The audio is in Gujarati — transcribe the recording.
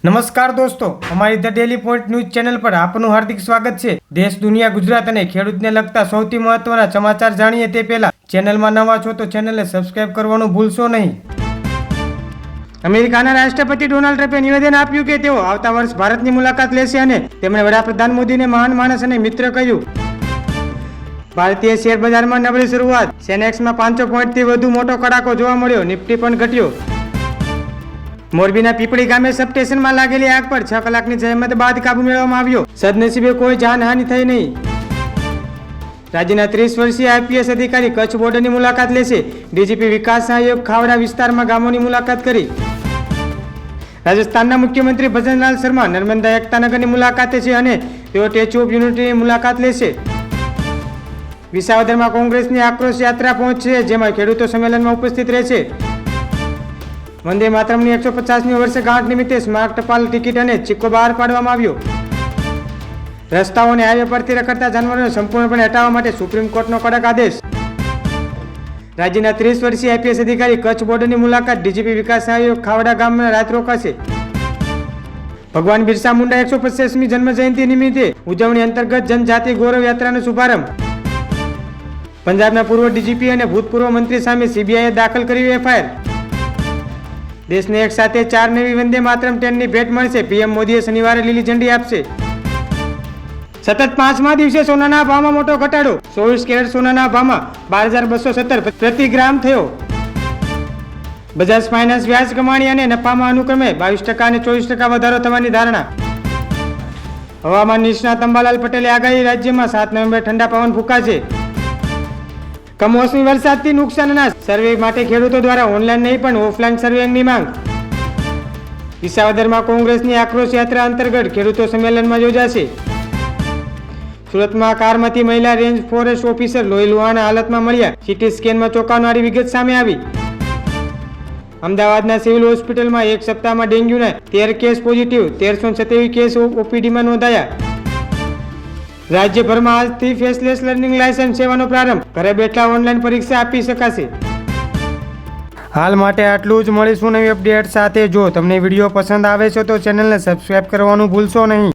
નમસ્કાર દોસ્તો, અમારી the daily point news channel પર આપનું હાર્દિક સ્વાગત છે। દેશ, દુનિયા, ગુજરાત અને ખેડૂતને લગતા સૌથી મહત્વના સમાચાર જાણીએ તે પહેલા ચેનલમાં નવા છો તો ચેનલને સબસ્ક્રાઇબ કરવાનું ભૂલશો નહીં। અમેરિકાના રાષ્ટ્રપતિ ડોનાલ્ડ ટ્રમ્પે નિવેદન આપ્યું કે તેઓ આવતા વર્ષ ભારતની મુલાકાત લેશે અને તેમણે વડાપ્રધાન મોદીને મહાન માણસ અને મિત્ર કહ્યું। ભારતીય શેર બજારમાં નબળી શરૂઆત, સેનેક્સમાં 500 પોઈન્ટથી વધુ મોટો કડાકો જોવા મળ્યો, નિફ્ટી પણ ઘટ્યો। મોરબીના પીપળી ગામે સબસ્ટેશનમાં લાગેલી આગ પર 6 કલાકની જહેમત બાદ કાબુ મેળવવામાં આવ્યો। સદનસીબે કોઈ જાનહાનિ થઈ નહીં। રાજ્યના 30 વર્ષીય આઈપીએસ અધિકારી કચ્છ બોર્ડરની મુલાકાત લેશે। ડીજીપી વિકાસ સહાયક ખાવડા વિસ્તારમાં ગામોની મુલાકાત કરી। રાજસ્થાનના મુખ્યમંત્રી ભજનલાલ શર્મા નર્મદા એકતાનગરની મુલાકાતે છે અને તેઓ સ્ટેચ્યુ ઓફ યુનિટીની મુલાકાત લેશે। વિસાવદરમાં કોંગ્રેસની આક્રોશ યાત્રા પહોંચશે, જેમાં ખેડૂતો સંમેલનમાં ઉપસ્થિત રહેશે। વંદે માતરમની 150મી વર્ષગાંઠ નિમિત્તે સ્મારક ટપાલ ટિકિટ અને સિક્કો બહાર પાડવામાં આવ્યો। રસ્તાઓ અને હાઈવે પરથી રખડતા જાનવરોને સંપૂર્ણપણે હટાવવા માટે સુપ્રીમ કોર્ટનો કડક આદેશ। રાજ્યના 30 વર્ષીય આઈપીએસ અધિકારી કચ્છ બોર્ડની મુલાકાત, ડીજીપી વિકાસ સહાયક ખાવડા ગામમાં રાત રોકાશે। ભગવાન બિરસા મુંડા 150મી જન્મ જયંતિ નિમિત્તે ઉજવણી અંતર્ગત જનજાતિ ગૌરવ યાત્રાનો શુભારંભ। પંજાબના પૂર્વ ડીજીપી અને ભૂતપૂર્વ મંત્રી સામે સીબીઆઈએ દાખલ કર્યું એફઆઈઆર। દેશને એક સાથે 4 નવી વંદે માતરમ ટ્રેનની ભેટ મળશે, પીએમ મોદીએ શનિવારે લીલી ઝંડી આપશે। સતત 5મા દિવસે સોનાના ભાવમાં મોટો ઘટાડો, 24 કેરેટ સોનાના ભાવમાં 12,217 પ્રતિ ગ્રામ થયો। બજાજ ફાઇનાન્સ વ્યાજ કમાણી અને નફામાં અનુક્રમે 22% અને 24% વધારો થવાની ધારણા। હવામાન નિષ્ણાત અંબાલાલ પટેલે આગાહી, રાજ્યમાં 7 નવેમ્બર ઠંડા પવન ફૂંકાશે। કમોસમી વરસાદથી નુકસાનના સર્વે માટે ખેડૂતો દ્વારા ઓનલાઈન નહીં પણ ઓફલાઈન સર્વેની માંગ। વિસાવદરમાં કોંગ્રેસની આક્રોશ યાત્રા અંતર્ગત ખેડૂતો સંમેલનમાં યોજાશે। સુરતમાં કારમાંથી મહિલા રેન્જ ફોરેસ્ટ ઓફિસર લોહી લુહાણા હાલતમાં મળ્યા, સીટી સ્કેનમાં ચોંકાવનારી વિગત સામે આવી। અમદાવાદના સિવિલ હોસ્પિટલમાં એક સપ્તાહમાં ડેન્ગ્યુના 13 કેસ પોઝિટિવ, 1327 કેસ ઓપીડીમાં નોંધાયા। રાજ્યભરમાં આજથી ફેસલેસ લર્નિંગ લાયસન્સ સેવાનો પ્રારંભ, ઘરે બેઠા ઓનલાઈન પરીક્ષા આપી શકાશે। હાલ માટે આટલું જ, મળીશું નવી અપડેટ સાથે। જો તમને વિડીયો પસંદ આવે છે તો ચેનલને સબસ્ક્રાઇબ કરવાનું ભૂલશો નહીં।